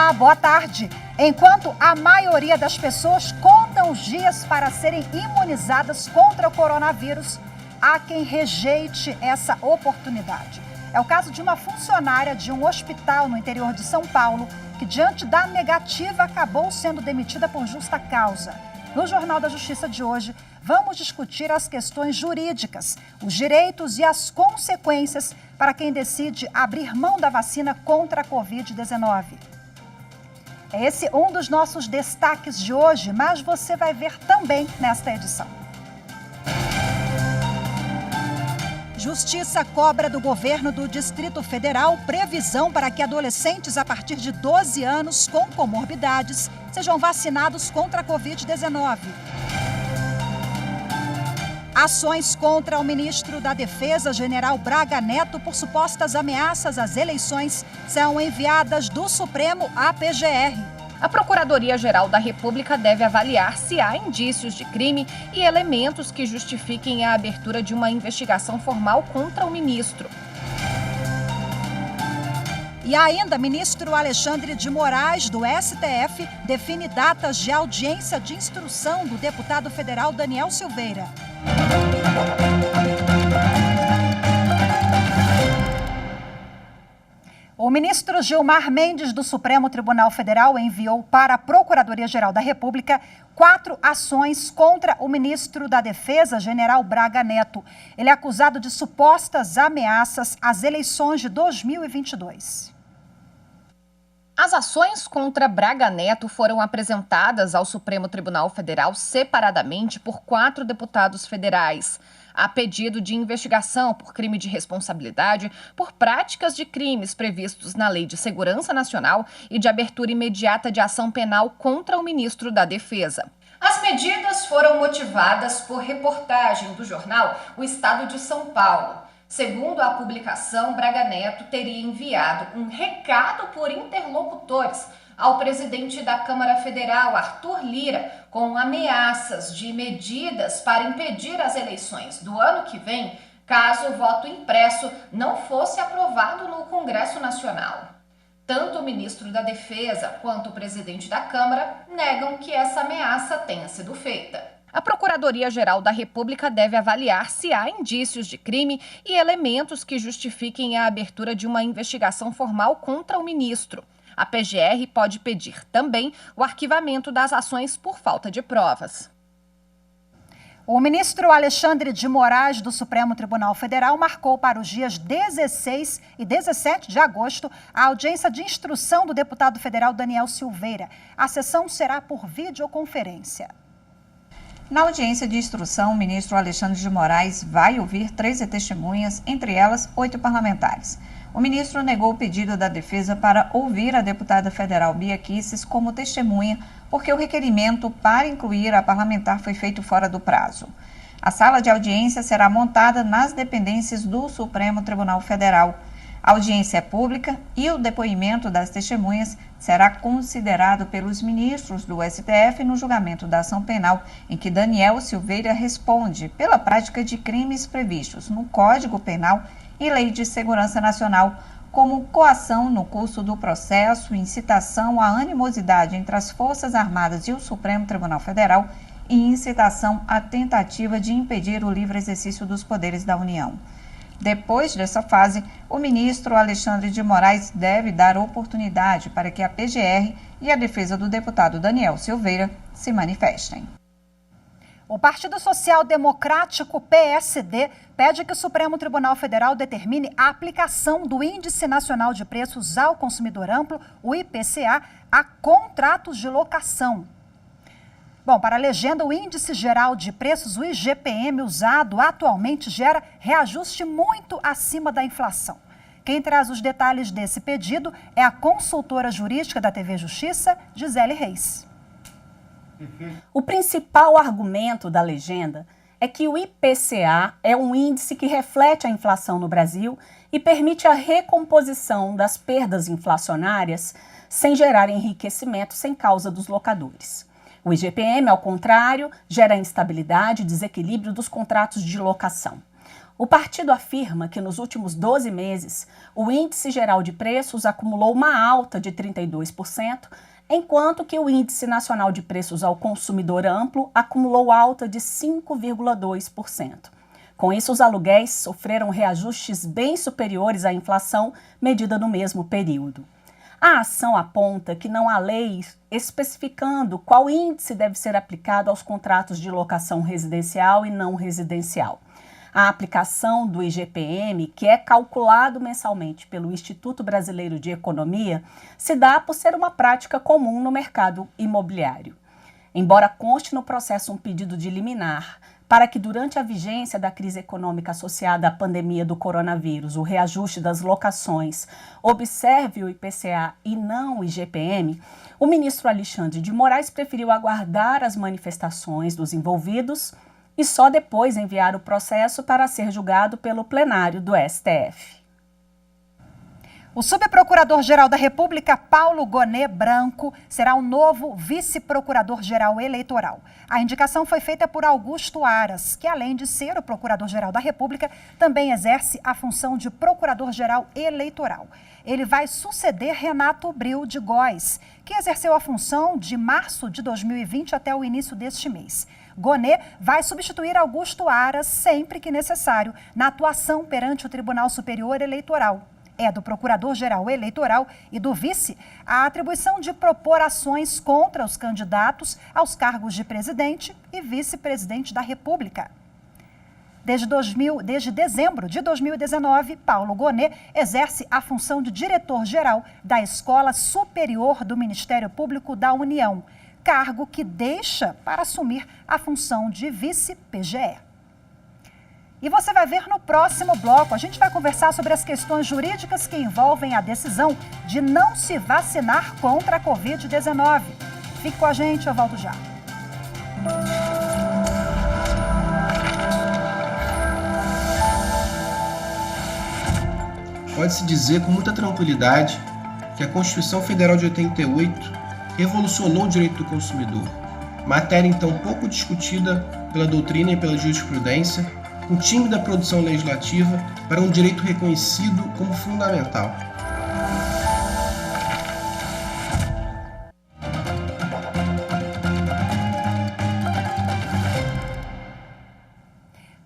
Olá, boa tarde. Enquanto a maioria das pessoas contam os dias para serem imunizadas contra o coronavírus, há quem rejeite essa oportunidade. É o caso de uma funcionária de um hospital no interior de São Paulo, que diante da negativa acabou sendo demitida por justa causa. No Jornal da Justiça de hoje, vamos discutir as questões jurídicas, os direitos e as consequências para quem decide abrir mão da vacina contra a Covid-19. É esse um dos nossos destaques de hoje, mas você vai ver também nesta edição. Justiça cobra do governo do Distrito Federal previsão para que adolescentes a partir de 12 anos com comorbidades sejam vacinados contra a Covid-19. Ações contra o ministro da Defesa, General Braga Neto, por supostas ameaças às eleições são enviadas do Supremo à PGR. A Procuradoria-Geral da República deve avaliar se há indícios de crime e elementos que justifiquem a abertura de uma investigação formal contra o ministro. E ainda, ministro Alexandre de Moraes, do STF, define datas de audiência de instrução do deputado federal Daniel Silveira. O ministro Gilmar Mendes, do Supremo Tribunal Federal, enviou para a Procuradoria-Geral da República 4 ações contra o ministro da Defesa, General Braga Neto. Ele é acusado de supostas ameaças às eleições de 2022. As ações contra Braga Neto foram apresentadas ao Supremo Tribunal Federal separadamente por 4 deputados federais. Há pedido de investigação por crime de responsabilidade por práticas de crimes previstos na Lei de Segurança Nacional e de abertura imediata de ação penal contra o ministro da Defesa. As medidas foram motivadas por reportagem do jornal O Estado de São Paulo. Segundo a publicação, Braga Neto teria enviado um recado por interlocutores ao presidente da Câmara Federal, Arthur Lira, com ameaças de medidas para impedir as eleições do ano que vem, caso o voto impresso não fosse aprovado no Congresso Nacional. Tanto o ministro da Defesa quanto o presidente da Câmara negam que essa ameaça tenha sido feita. A Procuradoria-Geral da República deve avaliar se há indícios de crime e elementos que justifiquem a abertura de uma investigação formal contra o ministro. A PGR pode pedir também o arquivamento das ações por falta de provas. O ministro Alexandre de Moraes, do Supremo Tribunal Federal, marcou para os dias 16 e 17 de agosto a audiência de instrução do deputado federal Daniel Silveira. A sessão será por videoconferência. Na audiência de instrução, o ministro Alexandre de Moraes vai ouvir 13 testemunhas, entre elas 8 parlamentares. O ministro negou o pedido da defesa para ouvir a deputada federal Bia Kicis como testemunha, porque o requerimento para incluir a parlamentar foi feito fora do prazo. A sala de audiência será montada nas dependências do Supremo Tribunal Federal. A audiência é pública e o depoimento das testemunhas será considerado pelos ministros do STF no julgamento da ação penal, em que Daniel Silveira responde pela prática de crimes previstos no Código Penal e Lei de Segurança Nacional, como coação no curso do processo, incitação à animosidade entre as Forças Armadas e o Supremo Tribunal Federal e incitação à tentativa de impedir o livre exercício dos poderes da União. Depois dessa fase, o ministro Alexandre de Moraes deve dar oportunidade para que a PGR e a defesa do deputado Daniel Silveira se manifestem. O Partido Social Democrático, PSD, pede que o Supremo Tribunal Federal determine a aplicação do Índice Nacional de Preços ao Consumidor Amplo, o IPCA, a contratos de locação. Bom, para a legenda, o Índice Geral de Preços, o IGPM, usado atualmente, gera reajuste muito acima da inflação. Quem traz os detalhes desse pedido é a consultora jurídica da TV Justiça, Gisele Reis. O principal argumento da legenda é que o IPCA é um índice que reflete a inflação no Brasil e permite a recomposição das perdas inflacionárias sem gerar enriquecimento sem causa dos locadores. O IGPM, ao contrário, gera instabilidade e desequilíbrio dos contratos de locação. O partido afirma que nos últimos 12 meses, o índice geral de preços acumulou uma alta de 32%, enquanto que o índice nacional de preços ao consumidor amplo acumulou alta de 5,2%. Com isso, os aluguéis sofreram reajustes bem superiores à inflação medida no mesmo período. A ação aponta que não há lei especificando qual índice deve ser aplicado aos contratos de locação residencial e não residencial. A aplicação do IGPM, que é calculado mensalmente pelo Instituto Brasileiro de Economia, se dá por ser uma prática comum no mercado imobiliário. Embora conste no processo um pedido de liminar para que, durante a vigência da crise econômica associada à pandemia do coronavírus, o reajuste das locações observe o IPCA e não o IGPM, o ministro Alexandre de Moraes preferiu aguardar as manifestações dos envolvidos e só depois enviar o processo para ser julgado pelo plenário do STF. O subprocurador-geral da República, Paulo Gonet Branco, será o novo vice-procurador-geral eleitoral. A indicação foi feita por Augusto Aras, que, além de ser o procurador-geral da República, também exerce a função de procurador-geral eleitoral. Ele vai suceder Renato Bril de Góes, que exerceu a função de março de 2020 até o início deste mês. Gonet vai substituir Augusto Aras sempre que necessário na atuação perante o Tribunal Superior Eleitoral. É do Procurador-Geral Eleitoral e do vice a atribuição de propor ações contra os candidatos aos cargos de presidente e vice-presidente da República. Desde dezembro de 2019, Paulo Gonet exerce a função de diretor-geral da Escola Superior do Ministério Público da União, cargo que deixa para assumir a função de vice-PGE. E você vai ver no próximo bloco. A gente vai conversar sobre as questões jurídicas que envolvem a decisão de não se vacinar contra a Covid-19. Fique com a gente, eu volto já. Pode-se dizer com muita tranquilidade que a Constituição Federal de 88 revolucionou o direito do consumidor, matéria então pouco discutida pela doutrina e pela jurisprudência, um time da produção legislativa para um direito reconhecido como fundamental.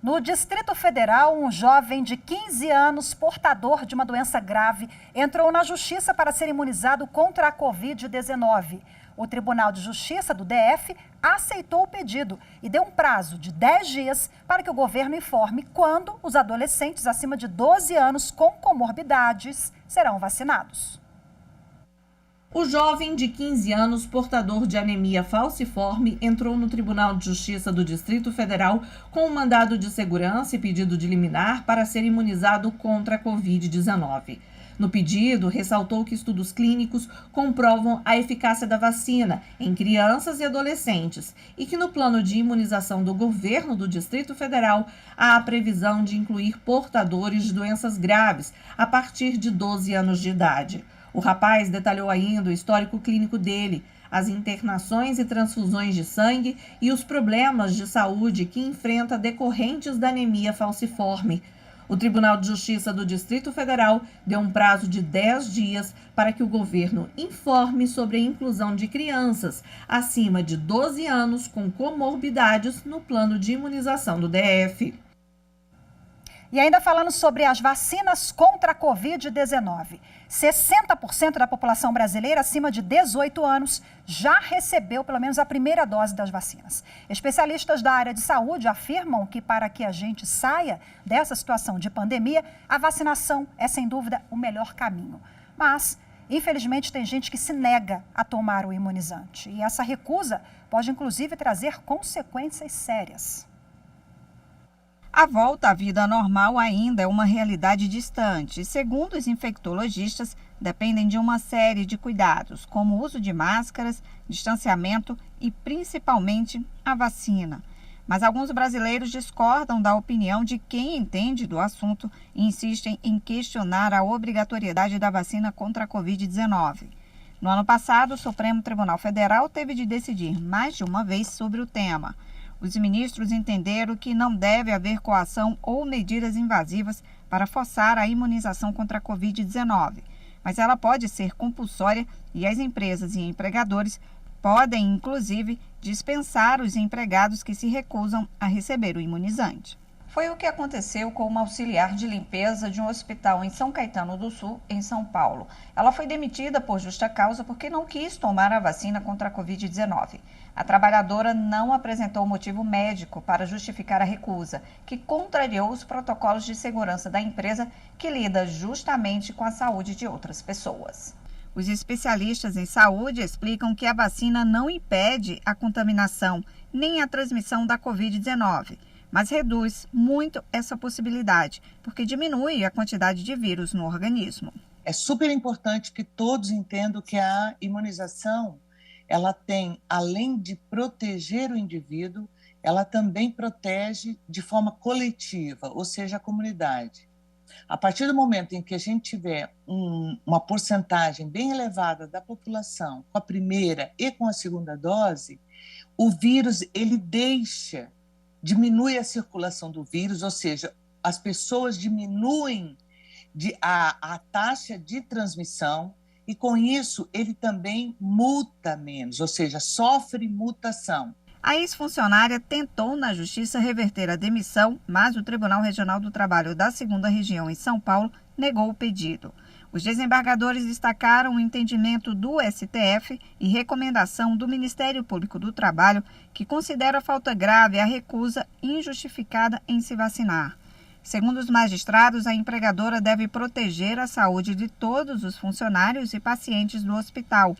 No Distrito Federal, um jovem de 15 anos, portador de uma doença grave, entrou na Justiça para ser imunizado contra a Covid-19. O Tribunal de Justiça do DF aceitou o pedido e deu um prazo de 10 dias para que o governo informe quando os adolescentes acima de 12 anos com comorbidades serão vacinados. O jovem de 15 anos, portador de anemia falciforme, entrou no Tribunal de Justiça do Distrito Federal com um mandado de segurança e pedido de liminar para ser imunizado contra a Covid-19. No pedido, ressaltou que estudos clínicos comprovam a eficácia da vacina em crianças e adolescentes e que no plano de imunização do governo do Distrito Federal há a previsão de incluir portadores de doenças graves a partir de 12 anos de idade. O rapaz detalhou ainda o histórico clínico dele, as internações e transfusões de sangue e os problemas de saúde que enfrenta decorrentes da anemia falciforme. O Tribunal de Justiça do Distrito Federal deu um prazo de 10 dias para que o governo informe sobre a inclusão de crianças acima de 12 anos com comorbidades no plano de imunização do DF. E ainda falando sobre as vacinas contra a Covid-19. 60% da população brasileira acima de 18 anos já recebeu pelo menos a primeira dose das vacinas. Especialistas da área de saúde afirmam que para que a gente saia dessa situação de pandemia, a vacinação é sem dúvida o melhor caminho. Mas, infelizmente, tem gente que se nega a tomar o imunizante. E essa recusa pode inclusive trazer consequências sérias. A volta à vida normal ainda é uma realidade distante. Segundo os infectologistas, dependem de uma série de cuidados, como o uso de máscaras, distanciamento e, principalmente, a vacina. Mas alguns brasileiros discordam da opinião de quem entende do assunto e insistem em questionar a obrigatoriedade da vacina contra a Covid-19. No ano passado, o Supremo Tribunal Federal teve de decidir mais de uma vez sobre o tema. Os ministros entenderam que não deve haver coação ou medidas invasivas para forçar a imunização contra a Covid-19, mas ela pode ser compulsória e as empresas e empregadores podem, inclusive, dispensar os empregados que se recusam a receber o imunizante. Foi o que aconteceu com uma auxiliar de limpeza de um hospital em São Caetano do Sul, em São Paulo. Ela foi demitida por justa causa porque não quis tomar a vacina contra a Covid-19. A trabalhadora não apresentou motivo médico para justificar a recusa, que contrariou os protocolos de segurança da empresa, que lida justamente com a saúde de outras pessoas. Os especialistas em saúde explicam que a vacina não impede a contaminação nem a transmissão da Covid-19, mas reduz muito essa possibilidade, porque diminui a quantidade de vírus no organismo. É super importante que todos entendam que a imunização, ela tem, além de proteger o indivíduo, ela também protege de forma coletiva, ou seja, a comunidade. A partir do momento em que a gente tiver uma porcentagem bem elevada da população com a primeira e com a segunda dose, o vírus ele diminui a circulação do vírus, ou seja, as pessoas diminuem a taxa de transmissão e, com isso, ele também muta menos, ou seja, sofre mutação. A ex-funcionária tentou na justiça reverter a demissão, mas o Tribunal Regional do Trabalho da 2ª Região em São Paulo negou o pedido. Os desembargadores destacaram o entendimento do STF e recomendação do Ministério Público do Trabalho, que considera falta grave a recusa injustificada em se vacinar. Segundo os magistrados, a empregadora deve proteger a saúde de todos os funcionários e pacientes do hospital,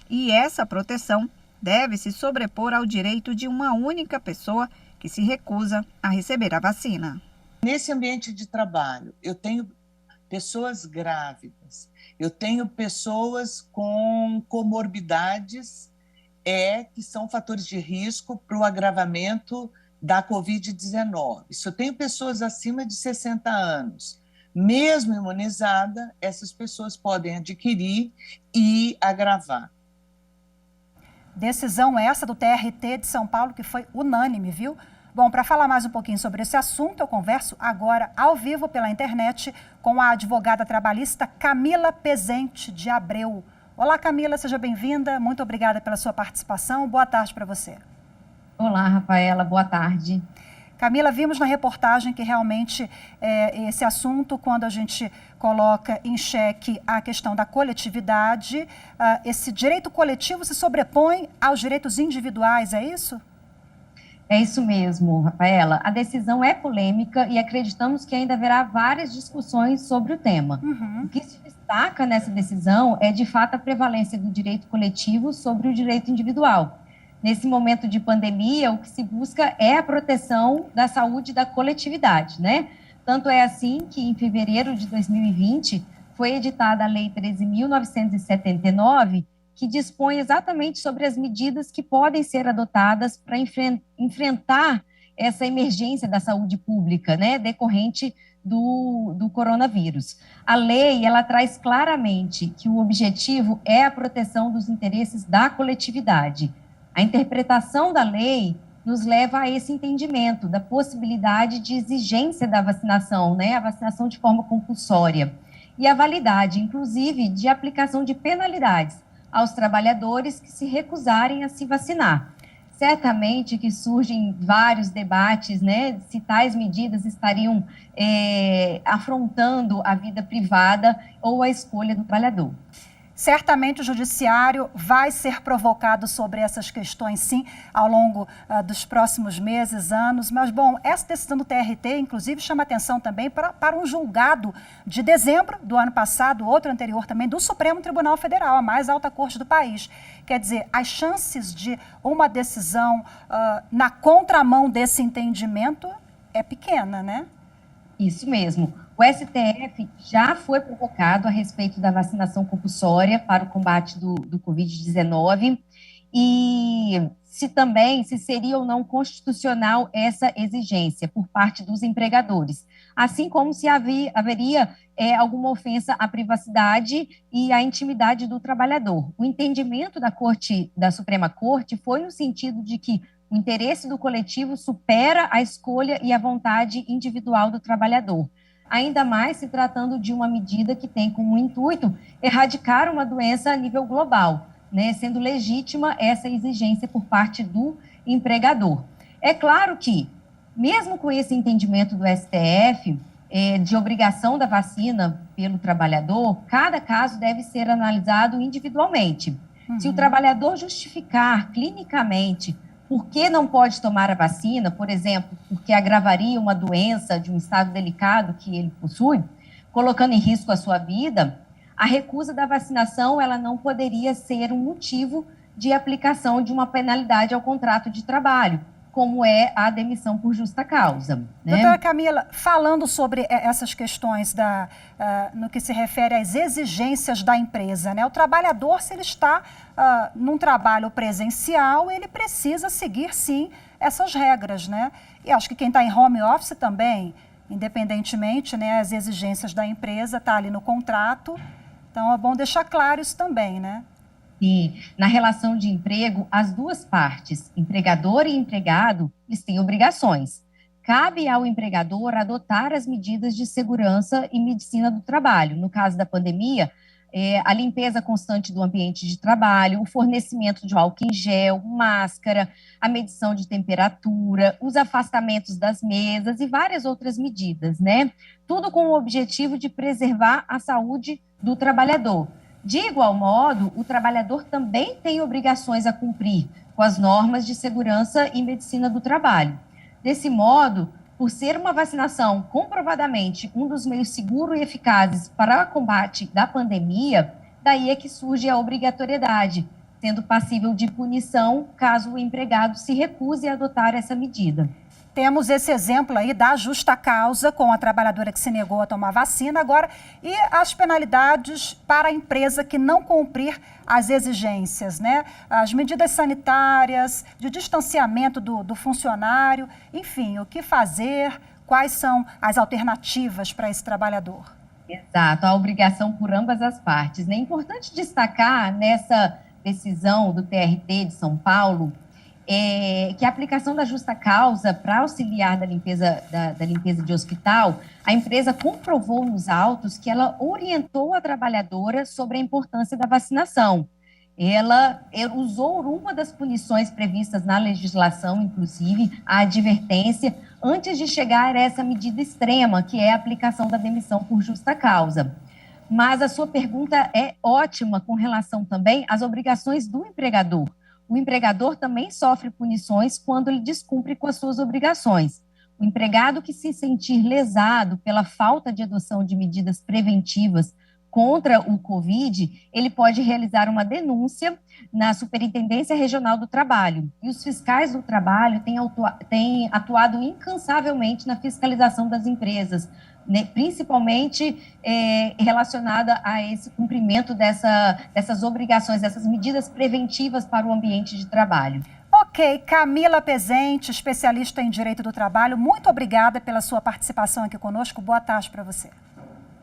e essa proteção deve se sobrepor ao direito de uma única pessoa que se recusa a receber a vacina. Nesse ambiente de trabalho, eu tenho pessoas grávidas, eu tenho pessoas com comorbidades que são fatores de risco para o agravamento da Covid-19. Se eu tenho pessoas acima de 60 anos, mesmo imunizada, essas pessoas podem adquirir e agravar. Decisão essa do TRT de São Paulo que foi unânime, viu? Bom, para falar mais um pouquinho sobre esse assunto, eu converso agora ao vivo pela internet com a advogada trabalhista Camila Pezente de Abreu. Olá, Camila, seja bem-vinda. Muito obrigada pela sua participação. Boa tarde para você. Olá, Rafaela. Boa tarde. Camila, vimos na reportagem que realmente esse assunto, quando a gente coloca em xeque a questão da coletividade, esse direito coletivo se sobrepõe aos direitos individuais, é isso? É isso mesmo, Rafaela. A decisão é polêmica e acreditamos que ainda haverá várias discussões sobre o tema. O que se destaca nessa decisão é, de fato, a prevalência do direito coletivo sobre o direito individual. Nesse momento de pandemia, o que se busca é a proteção da saúde da coletividade, né? Tanto é assim que, em fevereiro de 2020, foi editada a Lei 13.979, que dispõe exatamente sobre as medidas que podem ser adotadas para enfrentar essa emergência da saúde pública, né, decorrente do coronavírus. A lei, ela traz claramente que o objetivo é a proteção dos interesses da coletividade. A interpretação da lei nos leva a esse entendimento da possibilidade de exigência da vacinação, né, a vacinação de forma compulsória, e a validade, inclusive, de aplicação de penalidades aos trabalhadores que se recusarem a se vacinar. Certamente que surgem vários debates, né, se tais medidas estariam afrontando a vida privada ou a escolha do trabalhador. Certamente o judiciário vai ser provocado sobre essas questões, sim, ao longo dos próximos meses, anos. Mas, bom, essa decisão do TRT, inclusive, chama atenção também para um julgado de dezembro do ano passado, outro anterior também, do Supremo Tribunal Federal, a mais alta corte do país. Quer dizer, as chances de uma decisão na contramão desse entendimento é pequena, né? Isso mesmo. O STF já foi provocado a respeito da vacinação compulsória para o combate do Covid-19 e se seria ou não constitucional essa exigência por parte dos empregadores, assim como se haveria alguma ofensa à privacidade e à intimidade do trabalhador. O entendimento da Suprema Corte foi no sentido de que O interesse do coletivo supera a escolha e a vontade individual do trabalhador, ainda mais se tratando de uma medida que tem como intuito erradicar uma doença a nível global, né, sendo legítima essa exigência por parte do empregador. É claro que, mesmo com esse entendimento do STF, de obrigação da vacina pelo trabalhador, cada caso deve ser analisado individualmente. Se o trabalhador justificar clinicamente por que não pode tomar a vacina, por exemplo, porque agravaria uma doença de um estado delicado que ele possui, colocando em risco a sua vida, a recusa da vacinação ela não poderia ser um motivo de aplicação de uma penalidade ao contrato de trabalho, como é a demissão por justa causa. Né? Doutora Camila, falando sobre essas questões no que se refere às exigências da empresa, né? O trabalhador, se ele está num trabalho presencial, ele precisa seguir, sim, essas regras, né? E acho que quem está em home office também, independentemente, né, as exigências da empresa, está ali no contrato. Então, é bom deixar claro isso também, né? E na relação de emprego, as duas partes, empregador e empregado, eles têm obrigações. Cabe ao empregador adotar as medidas de segurança e medicina do trabalho. No caso da pandemia, a limpeza constante do ambiente de trabalho, o fornecimento de álcool em gel, máscara, a medição de temperatura, os afastamentos das mesas e várias outras medidas, né? Tudo com o objetivo de preservar a saúde do trabalhador. De igual modo, o trabalhador também tem obrigações a cumprir com as normas de segurança e medicina do trabalho. Desse modo, por ser uma vacinação comprovadamente um dos meios seguros e eficazes para o combate da pandemia, daí é que surge a obrigatoriedade, sendo passível de punição caso o empregado se recuse a adotar essa medida. Temos esse exemplo aí da justa causa com a trabalhadora que se negou a tomar vacina agora e as penalidades para a empresa que não cumprir as exigências, né? As medidas sanitárias, de distanciamento do funcionário, enfim, o que fazer, quais são as alternativas para esse trabalhador? Exato, a obrigação por ambas as partes, né? É importante destacar nessa decisão do TRT de São Paulo, que a aplicação da justa causa para auxiliar da limpeza de hospital, a empresa comprovou nos autos que ela orientou a trabalhadora sobre a importância da vacinação. Ela usou uma das punições previstas na legislação, inclusive a advertência, antes de chegar a essa medida extrema, que é a aplicação da demissão por justa causa. Mas a sua pergunta é ótima com relação também às obrigações do empregador. O empregador também sofre punições quando ele descumpre com as suas obrigações. O empregado que se sentir lesado pela falta de adoção de medidas preventivas contra o Covid, ele pode realizar uma denúncia na Superintendência Regional do Trabalho. E os fiscais do trabalho têm atuado incansavelmente na fiscalização das empresas, né, principalmente relacionada a esse cumprimento dessas obrigações, dessas medidas preventivas para o ambiente de trabalho. Ok, Camila Pezente, especialista em Direito do Trabalho, muito obrigada pela sua participação aqui conosco. Boa tarde para você.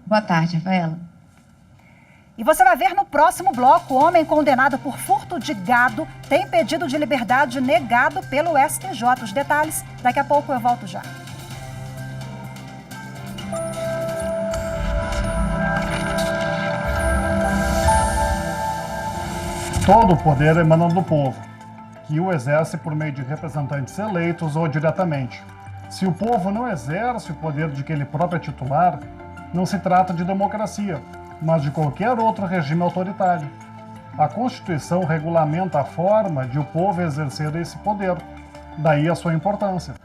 Boa tarde, Rafaela. E você vai ver no próximo bloco, homem condenado por furto de gado tem pedido de liberdade negado pelo STJ. Os detalhes, daqui a pouco eu volto já. Todo o poder emana do povo, que o exerce por meio de representantes eleitos ou diretamente. Se o povo não exerce o poder de que ele próprio é titular, não se trata de democracia, mas de qualquer outro regime autoritário. A Constituição regulamenta a forma de o povo exercer esse poder, daí a sua importância.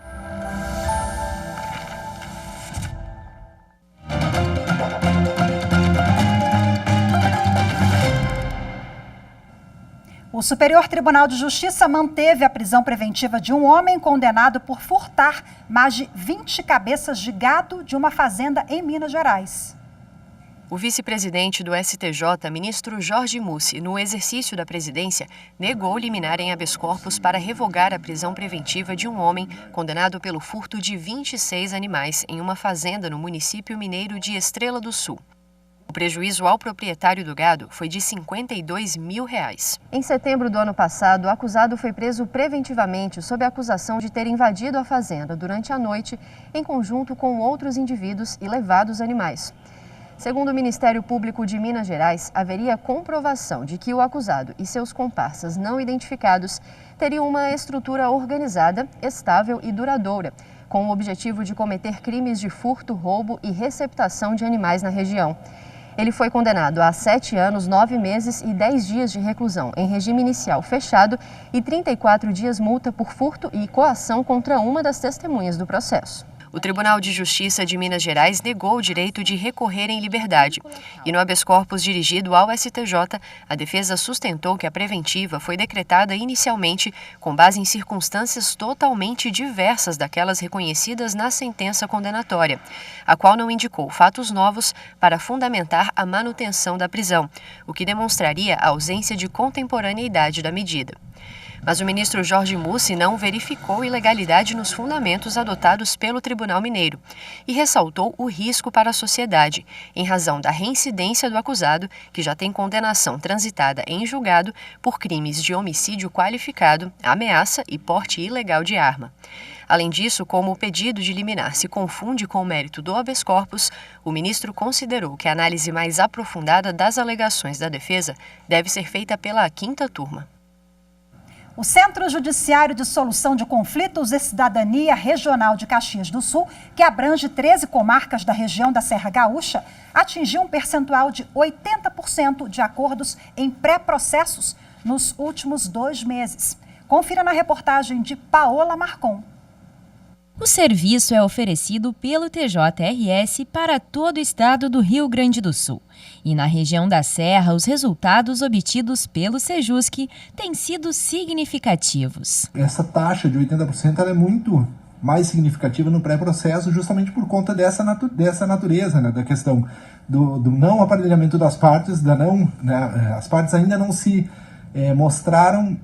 O Superior Tribunal de Justiça manteve a prisão preventiva de um homem condenado por furtar mais de 20 cabeças de gado de uma fazenda em Minas Gerais. O vice-presidente do STJ, ministro Jorge Mussi, no exercício da presidência, negou liminar em habeas corpus para revogar a prisão preventiva de um homem condenado pelo furto de 26 animais em uma fazenda no município mineiro de Estrela do Sul. O prejuízo ao proprietário do gado foi de R$ 52 mil. Em setembro do ano passado, o acusado foi preso preventivamente sob a acusação de ter invadido a fazenda durante a noite em conjunto com outros indivíduos e levado os animais. Segundo o Ministério Público de Minas Gerais, haveria comprovação de que o acusado e seus comparsas não identificados teriam uma estrutura organizada, estável e duradoura, com o objetivo de cometer crimes de furto, roubo e receptação de animais na região. Ele foi condenado a 7 anos, 9 meses e 10 dias de reclusão em regime inicial fechado e 34 dias multa por furto e coação contra uma das testemunhas do processo. O Tribunal de Justiça de Minas Gerais negou o direito de recorrer em liberdade. E no habeas corpus dirigido ao STJ, a defesa sustentou que a preventiva foi decretada inicialmente com base em circunstâncias totalmente diversas daquelas reconhecidas na sentença condenatória, a qual não indicou fatos novos para fundamentar a manutenção da prisão, o que demonstraria a ausência de contemporaneidade da medida. Mas o ministro Jorge Mussi não verificou ilegalidade nos fundamentos adotados pelo Tribunal Mineiro e ressaltou o risco para a sociedade, em razão da reincidência do acusado, que já tem condenação transitada em julgado por crimes de homicídio qualificado, ameaça e porte ilegal de arma. Além disso, como o pedido de liminar se confunde com o mérito do habeas corpus, o ministro considerou que a análise mais aprofundada das alegações da defesa deve ser feita pela 5ª turma. O Centro Judiciário de Solução de Conflitos e Cidadania Regional de Caxias do Sul, que abrange 13 comarcas da região da Serra Gaúcha, atingiu um percentual de 80% de acordos em pré-processos nos últimos 2 meses. Confira na reportagem de Paola Marcon. O serviço é oferecido pelo TJRS para todo o estado do Rio Grande do Sul. E na região da Serra, os resultados obtidos pelo Sejusc têm sido significativos. Essa taxa de 80% ela é muito mais significativa no pré-processo, justamente por conta dessa natureza, né, da questão do não aparelhamento das partes, as partes ainda não se mostraram.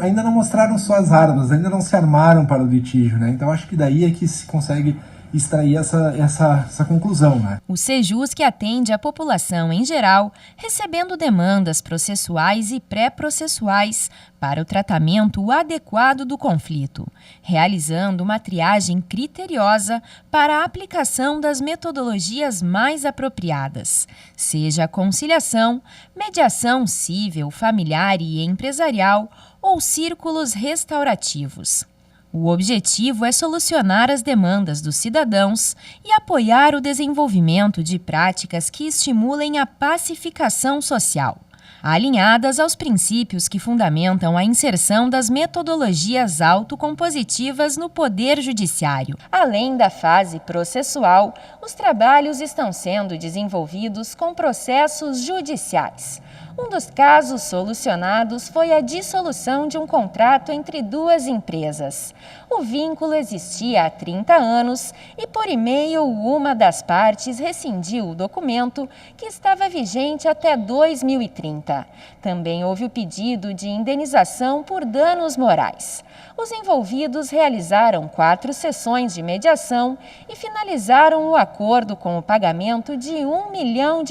Ainda não mostraram suas armas, ainda não se armaram para o litígio, né? Então acho que daí é que se consegue extrair essa conclusão, né? O Sejusc atende a população em geral, recebendo demandas processuais e pré-processuais para o tratamento adequado do conflito, realizando uma triagem criteriosa para a aplicação das metodologias mais apropriadas, seja a conciliação, mediação civil, familiar e empresarial ou círculos restaurativos. O objetivo é solucionar as demandas dos cidadãos e apoiar o desenvolvimento de práticas que estimulem a pacificação social, alinhadas aos princípios que fundamentam a inserção das metodologias autocompositivas no Poder Judiciário. Além da fase processual, os trabalhos estão sendo desenvolvidos com processos judiciais. Um dos casos solucionados foi a dissolução de um contrato entre 2 empresas. O vínculo existia há 30 anos e, por e-mail, uma das partes rescindiu o documento que estava vigente até 2030. Também houve o pedido de indenização por danos morais. Os envolvidos realizaram 4 sessões de mediação e finalizaram o acordo com o pagamento de R$1 milhão.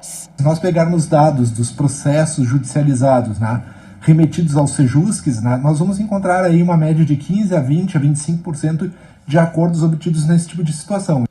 Se nós pegarmos dados dos processos judicializados, né, remetidos aos Sejuscs, né, nós vamos encontrar aí uma média de 15 a 20 a 25% de acordos obtidos nesse tipo de situação.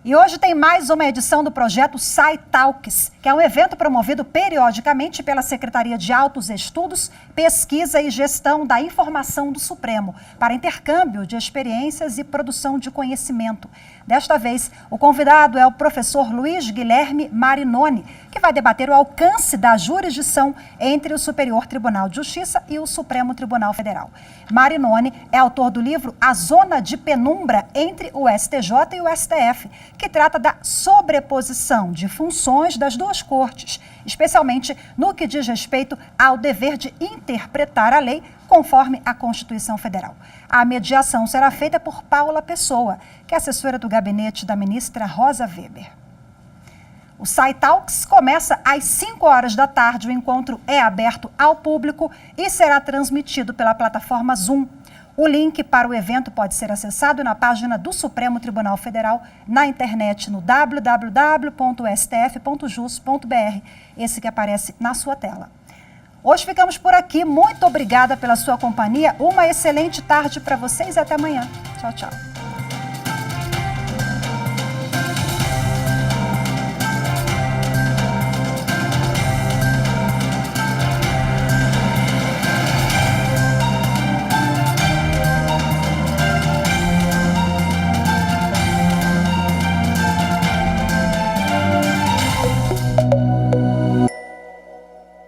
E hoje tem mais uma edição do projeto SciTalks, que é um evento promovido periodicamente pela Secretaria de Altos Estudos, Pesquisa e Gestão da Informação do Supremo, para intercâmbio de experiências e produção de conhecimento. Desta vez, o convidado é o professor Luiz Guilherme Marinoni, que vai debater o alcance da jurisdição entre o Superior Tribunal de Justiça e o Supremo Tribunal Federal. Marinoni é autor do livro A Zona de Penumbra entre o STJ e o STF, que trata da sobreposição de funções das 2 cortes, especialmente no que diz respeito ao dever de interpretar a lei conforme a Constituição Federal. A mediação será feita por Paula Pessoa, que é assessora do gabinete da ministra Rosa Weber. O SciTalks começa às 5 horas da tarde. O encontro é aberto ao público e será transmitido pela plataforma Zoom. O link para o evento pode ser acessado na página do Supremo Tribunal Federal na internet no www.stf.jus.br, esse que aparece na sua tela. Hoje ficamos por aqui. Muito obrigada pela sua companhia. Uma excelente tarde para vocês e até amanhã. Tchau, tchau.